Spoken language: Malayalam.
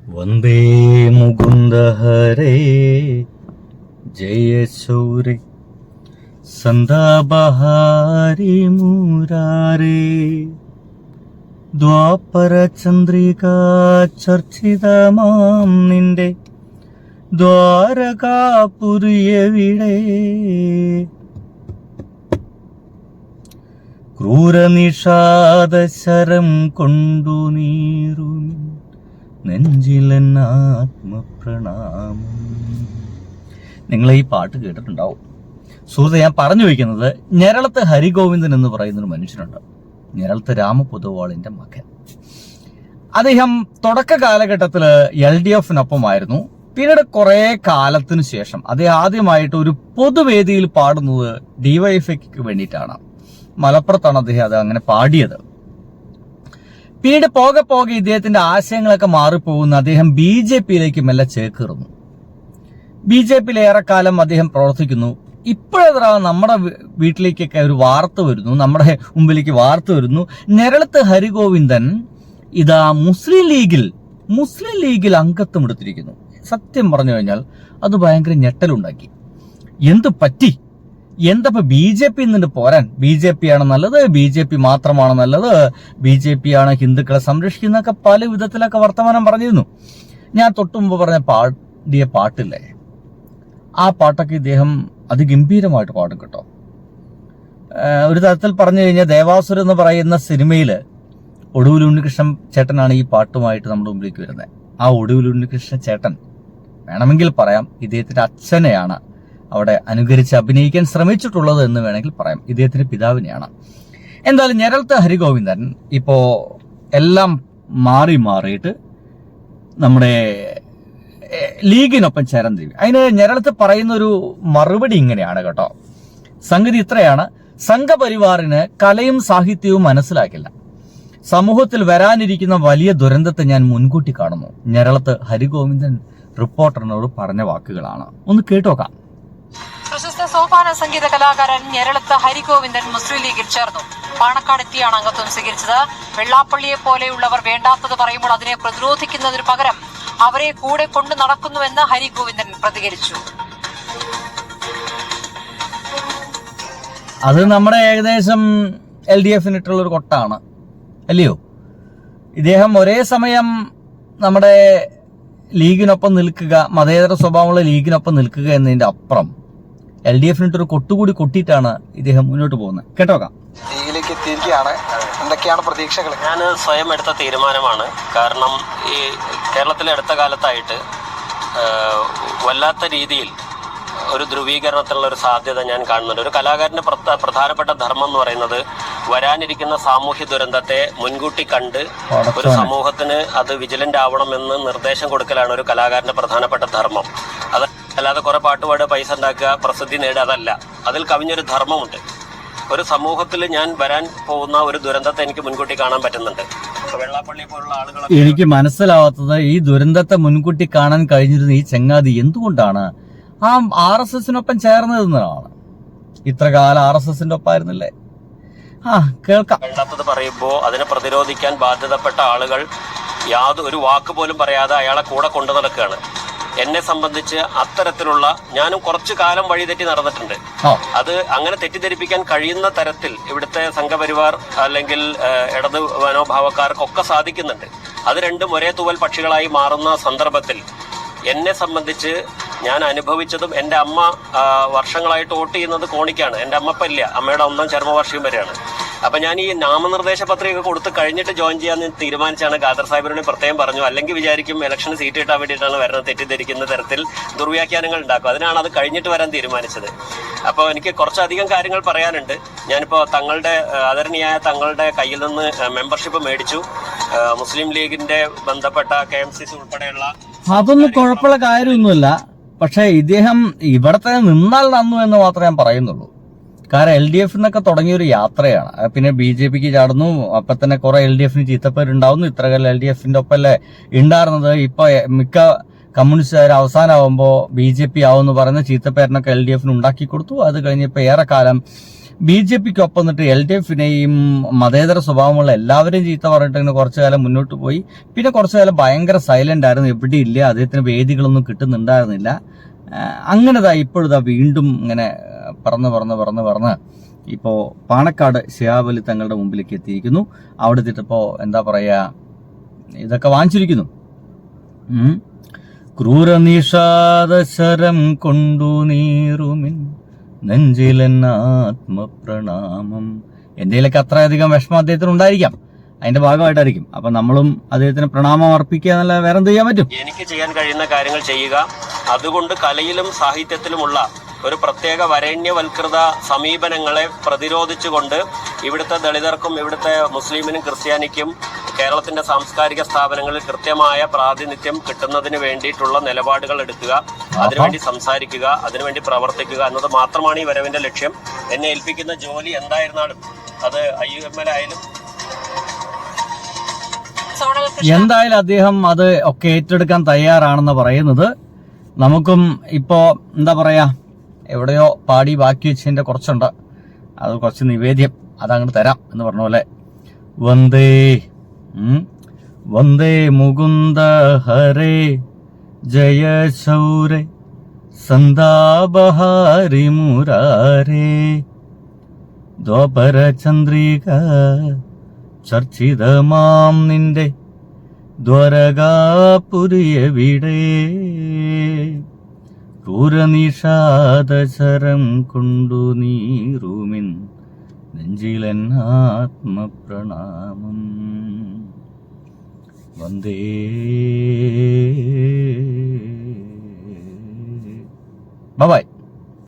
വന്ദേ മുകുന്ദ ഹരേ ജയ ശൗരേ സന്ദാബഹാരി മുരാരേ ദ്വാപര ചന്ദ്രിക ചർച്ചിതമാം നിന്റെ ദ്വാരകാപുരിയെവിടെ ക്രൂരനിഷാദ ശരം കൊണ്ടു നീറും നെഞ്ചിലെന്നാത്മപ്രണാമം. നിങ്ങൾ ഈ പാട്ട് കേട്ടിട്ടുണ്ടാവും. സുഹൃത്തെ, ഞാൻ പറഞ്ഞു വയ്ക്കുന്നത്, ഞരളത്ത് ഹരിഗോവിന്ദൻ എന്ന് പറയുന്നൊരു മനുഷ്യനുണ്ട്. ഞരളത്ത് രാമപൊതുവാളിന്റെ മകൻ. അദ്ദേഹം തുടക്ക കാലഘട്ടത്തിൽ LDFനൊപ്പമായിരുന്നു. പിന്നീട് കുറെ കാലത്തിനു ശേഷം അദ്ദേഹം ആദ്യമായിട്ട് ഒരു പൊതുവേദിയിൽ പാടുന്നത് DYFക്ക് വേണ്ടിയിട്ടാണ്. മലപ്പുറത്താണ് അദ്ദേഹം അത് അങ്ങനെ പാടിയത്. പിന്നീട് പോകെ പോകെ ഇദ്ദേഹത്തിന്റെ ആശയങ്ങളൊക്കെ മാറിപ്പോകുന്ന അദ്ദേഹം BJPയിലേക്ക് മെല്ലെ ചേക്കേറുന്നു. BJPയിൽ ഏറെക്കാലം അദ്ദേഹം പ്രവർത്തിക്കുന്നു. ഇപ്പോഴെത്ര നമ്മുടെ വീട്ടിലേക്കൊക്കെ ഒരു വാർത്ത വരുന്നു, നമ്മുടെ മുമ്പിലേക്ക് വാർത്ത വരുന്നു. ഞരളത്ത് ഹരിഗോവിന്ദൻ ഇതാ മുസ്ലിം ലീഗിൽ അംഗത്വം എടുത്തിരിക്കുന്നു. സത്യം പറഞ്ഞു കഴിഞ്ഞാൽ അത് ഭയങ്കര ഞെട്ടലുണ്ടാക്കി. എന്ത് പറ്റി? എന്തപ്പോ BJP നിന്നിട്ട് പോരാൻ? BJP ആണ് നല്ലത്, BJP മാത്രമാണ് നല്ലത്, BJP ആണ് ഹിന്ദുക്കളെ സംരക്ഷിക്കുന്നൊക്കെ പല വിധത്തിലൊക്കെ വർത്തമാനം പറഞ്ഞിരുന്നു. ഞാൻ തൊട്ടുമുമ്പ് പറഞ്ഞ പാടിയ പാട്ടില്ലേ, ആ പാട്ടൊക്കെ ഇദ്ദേഹം അതിഗംഭീരമായിട്ട് പാടും കേട്ടോ. ഒരു തരത്തിൽ പറഞ്ഞു കഴിഞ്ഞാൽ ദേവാസുരം എന്ന് പറയുന്ന സിനിമയില് ഒടുവിൽ ഉണ്ണികൃഷ്ണൻ ചേട്ടനാണ് ഈ പാട്ടുമായിട്ട് നമ്മുടെ മുമ്പിലേക്ക് വരുന്നത്. ആ ഒടുവിൽ ഉണ്ണികൃഷ്ണൻ ചേട്ടൻ വേണമെങ്കിൽ പറയാം ഇദ്ദേഹത്തിന്റെ അച്ഛനെയാണ് അവിടെ അനുകരിച്ച് അഭിനയിക്കാൻ ശ്രമിച്ചിട്ടുള്ളത് എന്ന് വേണമെങ്കിൽ പറയാം. ഇദ്ദേഹത്തിന്റെ പിതാവിനെയാണ്. എന്തായാലും ഞരളത്ത് ഹരിഗോവിന്ദൻ ഇപ്പോ എല്ലാം മാറിയിട്ട് നമ്മുടെ ലീഗിനൊപ്പം ചേരാൻ തിരികെ. അതിന് ഞരളത്ത് പറയുന്ന ഒരു മറുപടി ഇങ്ങനെയാണ് കേട്ടോ. സംഗതി ഇത്രയാണ്: സംഘപരിവാറിന് കലയും സാഹിത്യവും മനസ്സിലാക്കില്ല. സമൂഹത്തിൽ വരാനിരിക്കുന്ന വലിയ ദുരന്തത്തെ ഞാൻ മുൻകൂട്ടി കാണുന്നു. ഞരളത്ത് ഹരിഗോവിന്ദൻ റിപ്പോർട്ടറിനോട് പറഞ്ഞ വാക്കുകളാണ്. ഒന്ന് കേട്ടോക്കാം. പ്രശസ്ത സോപാന സംഗീത കലാകാരൻ ഞരളത്ത് ഹരിഗോവിന്ദൻ മുസ്ലിം ലീഗിൽ ചേർന്നു. പാണക്കാടെത്തിയാണ് അംഗത്വം സ്വീകരിച്ചത്. വെള്ളാപ്പള്ളിയെ പോലെയുള്ളവർ വേണ്ടാത്തത് പറയുമ്പോൾ അതിനെ പ്രതിരോധിക്കുന്നതിന് പകരം അവരെ കൂടെ കൊണ്ടു നടക്കുന്നുവെന്ന് ഹരിഗോവിന്ദൻ പ്രതികരിച്ചു. അത് നമ്മുടെ ഏകദേശം LDFനിട്ടുള്ള ഒരു കൊട്ടാണ് അല്ലയോ? ഇദ്ദേഹം ഒരേ സമയം നമ്മുടെ ലീഗിനൊപ്പം നിൽക്കുക, മതേതര സ്വഭാവമുള്ള ലീഗിനൊപ്പം നിൽക്കുക എന്നതിന്റെ അപ്പുറം LDFനിട്ടൊരു കൊട്ടുകൂടി കൊട്ടിയിട്ടാണ് ഇദ്ദേഹം മുന്നോട്ട് പോകുന്നത്. കേട്ടോക്കാം. ലീഗിലേക്ക് എത്തിയിരിക്കുകയാണ്. എന്തൊക്കെയാണ് പ്രതീക്ഷകൾ? ഞാൻ സ്വയം എടുത്ത തീരുമാനമാണ്. കാരണം ഈ കേരളത്തിലെ അടുത്ത കാലത്തായിട്ട് വല്ലാത്ത രീതിയിൽ ഒരു ധ്രുവീകരണത്തിനുള്ള ഒരു സാധ്യത ഞാൻ കാണുന്നുണ്ട്. ഒരു കലാകാരന്റെ പ്രധാനപ്പെട്ട ധർമ്മം എന്ന് പറയുന്നത് വരാനിരിക്കുന്ന സാമൂഹ്യ ദുരന്തത്തെ മുൻകൂട്ടി കണ്ട് ഒരു സമൂഹത്തിന് അത് വിജിലന്റ് ആവണമെന്ന് നിർദ്ദേശം കൊടുക്കലാണ് ഒരു കലാകാരന്റെ പ്രധാനപ്പെട്ട ധർമ്മം. അതല്ലാതെ കുറെ പാട്ടുപാട് പൈസ ഉണ്ടാക്കുക, പ്രസിദ്ധി നേടുക, അതല്ല. അതിൽ കവിഞ്ഞൊരു ധർമ്മമുണ്ട്. ഒരു സമൂഹത്തിൽ ഞാൻ വരാൻ പോകുന്ന ഒരു ദുരന്തത്തെ എനിക്ക് മുൻകൂട്ടി കാണാൻ പറ്റുന്നുണ്ട്. വെള്ളാപ്പള്ളി പോലുള്ള ആളുകൾ എനിക്ക് മനസ്സിലാവാത്തത്, ഈ ദുരന്തത്തെ മുൻകൂട്ടി കാണാൻ കഴിഞ്ഞിരുന്ന ഈ ചങ്ങാതി എന്തുകൊണ്ടാണ് ആ RSSനൊപ്പം ചേർന്നതെന്നാണ്. ഇത്ര കാലം RSSന്റെ ഒപ്പായിരുന്നില്ലേ? കേൾക്കാം. വേണ്ടാത്തത് പറയുമ്പോൾ അതിനെ പ്രതിരോധിക്കാൻ ബാധ്യതപ്പെട്ട ആളുകൾ യാതൊരു വാക്ക് പോലും പറയാതെ അയാളെ കൂടെ കൊണ്ടു നടക്കുകയാണ്. എന്നെ സംബന്ധിച്ച് അത്തരത്തിലുള്ള ഞാനും കുറച്ചു കാലം വഴിതെറ്റി നടന്നിട്ടുണ്ട്. അത് അങ്ങനെ തെറ്റിദ്ധരിപ്പിക്കാൻ കഴിയുന്ന തരത്തിൽ ഇവിടുത്തെ സംഘപരിവാർ അല്ലെങ്കിൽ ഇടത് മനോഭാവക്കാർക്കൊക്കെ സാധിക്കുന്നുണ്ട്. അത് രണ്ടും ഒരേ തൂവൽ പക്ഷികളായി മാറുന്ന സന്ദർഭത്തിൽ എന്നെ സംബന്ധിച്ച് ഞാൻ അനുഭവിച്ചതും, എൻ്റെ അമ്മ വർഷങ്ങളായിട്ട് വോട്ട് ചെയ്യുന്നത് കോണിക്കാണ്. എൻ്റെ അമ്മ ഇപ്പം ഇല്ല, അമ്മയുടെ 1ാം ചരമവാർഷികം വരെയാണ്. അപ്പം ഞാൻ ഈ നാമനിർദ്ദേശ പത്രിക കൊടുത്ത് കഴിഞ്ഞിട്ട് ജോയിൻ ചെയ്യാൻ തീരുമാനിച്ചാണ്. ഖാദർ സാഹിബിനോട് പ്രത്യേകം പറഞ്ഞു, അല്ലെങ്കിൽ വിചാരിക്കും ഇലക്ഷന് സീറ്റ് കിട്ടാൻ വേണ്ടിയിട്ടാണ് വരുന്നത്, തെറ്റിദ്ധരിക്കുന്ന തരത്തിൽ ദുർവ്യാഖ്യാനങ്ങൾ ഉണ്ടാക്കും. അതിനാണ് അത് കഴിഞ്ഞിട്ട് വരാൻ തീരുമാനിച്ചത്. അപ്പോൾ എനിക്ക് കുറച്ചധികം കാര്യങ്ങൾ പറയാനുണ്ട്. ഞാനിപ്പോൾ ആദരണീയായ തങ്ങളുടെ കയ്യിൽ നിന്ന് മെമ്പർഷിപ്പ് മേടിച്ചു. മുസ്ലിം ലീഗിന്റെ ബന്ധപ്പെട്ട KMCC ഉൾപ്പെടെയുള്ള അതൊന്നും കുഴപ്പമുള്ള കാര്യമൊന്നുമില്ല. പക്ഷെ ഇദ്ദേഹം ഇവിടെ തന്നെ നിന്നാൽ നന്നു എന്ന് മാത്രമേ ഞാൻ പറയുന്നുള്ളൂ. കാരണം LDFന്നൊക്കെ തുടങ്ങിയൊരു യാത്രയാണ്. പിന്നെ BJPക്ക് ചാടുന്നു. അപ്പൊ തന്നെ കുറെ LDFന് ചീത്തപ്പേരുണ്ടാവുന്നു. ഇത്ര കാലം LDFന്റെ ഒപ്പല്ലേ ഉണ്ടായിരുന്നത്. ഇപ്പൊ മിക്ക കമ്മ്യൂണിസ്റ്റുകാർ അവസാനമാകുമ്പോൾ BJP ആവുമെന്ന് പറയുന്ന ചീത്തപ്പേരിനൊക്കെ LDFന് ഉണ്ടാക്കി കൊടുത്തു. അത് കഴിഞ്ഞപ്പോൾ ഏറെക്കാലം BJPക്ക് ഒപ്പം നിന്നിട്ട് LDFനെയും മതേതര സ്വഭാവമുള്ള എല്ലാവരെയും ചീത്ത പറഞ്ഞിട്ട് ഇങ്ങനെ കുറച്ചു കാലം മുന്നോട്ട് പോയി. പിന്നെ കുറച്ചു കാലം ഭയങ്കര സൈലന്റ് ആയിരുന്നു, എവിടെയില്ല, അദ്ദേഹത്തിന് വേദികളൊന്നും കിട്ടുന്നുണ്ടായിരുന്നില്ല. അങ്ങനെതാ ഇപ്പോഴിതാ വീണ്ടും ഇങ്ങനെ പറന്ന് ഇപ്പോൾ പാണക്കാട് ശിഹാബലി തങ്ങളുടെ മുമ്പിലേക്ക് എത്തിയിരിക്കുന്നു. അവിടെ എത്തിയിട്ടിപ്പോൾ എന്താ പറയുക, ഇതൊക്കെ വാങ്ങിച്ചിരിക്കുന്നു. ക്രൂരനിഷാദശരം കൊണ്ടു നീറുമിൻ നെഞ്ചിലെന്നാത്മപ്രണാമം. എന്തെങ്കിലുമൊക്കെ അത്രയധികം വിഷമം അദ്ദേഹത്തിന് ഉണ്ടായിരിക്കാം, അതിന്റെ ഭാഗമായിട്ടായിരിക്കും. അപ്പൊ നമ്മളും അദ്ദേഹത്തിന് പ്രണാമം അർപ്പിക്കുക എന്നല്ല വേറെ എന്ത് ചെയ്യാൻ പറ്റും? എനിക്ക് ചെയ്യാൻ കഴിയുന്ന കാര്യങ്ങൾ ചെയ്യുക. അതുകൊണ്ട് കലയിലും സാഹിത്യത്തിലുമുള്ള ഒരു പ്രത്യേക വരേണ്യവൽകൃത സമീപനങ്ങളെ പ്രതിരോധിച്ചുകൊണ്ട് ഇവിടുത്തെ ദളിതർക്കും ഇവിടുത്തെ മുസ്ലിമിനും ക്രിസ്ത്യാനിക്കും കേരളത്തിന്റെ സാംസ്കാരിക സ്ഥാപനങ്ങളിൽ കൃത്യമായ പ്രാതിനിധ്യം കിട്ടുന്നതിന് വേണ്ടിയിട്ടുള്ള നിലപാടുകൾ എടുക്കുക, അതിനുവേണ്ടി സംസാരിക്കുക, അതിനുവേണ്ടി പ്രവർത്തിക്കുക എന്നത് മാത്രമാണ് ഈ വരവിന്റെ ലക്ഷ്യം. എന്നെ ഏൽപ്പിക്കുന്ന ജോലി എന്തായിരുന്നാലും അത് IUML ആയാലും എന്തായാലും അദ്ദേഹം അത് ഒക്കെ ഏറ്റെടുക്കാൻ തയ്യാറാണെന്ന് പറയുന്നത്. നമുക്കും ഇപ്പോ എന്താ പറയാ, എവിടെയോ പാടി ബാക്കി വെച്ചതിന്റെ കുറച്ചുണ്ട്, അത് കുറച്ച് നിവേദ്യം അതങ്ങോട്ട് തരാം എന്ന് പറഞ്ഞ പോലെ. വന്ദേ വന്ദേ മുകുന്ദ ഹരേ ജയ ശൗരേ സന്താപഹാരി മുരാരേ ദ്വാപര ചന്ദ്രിക ചർച്ചിതമാം നിന്റെ ദ്വാരകാപുരിയെവിടെ ക്രൂരനിഷാദശരം കൊണ്ടു നീറുമിൻ നെഞ്ചിലെന്നാത്മപ്രണാമം. വന്ദേ ബൈ.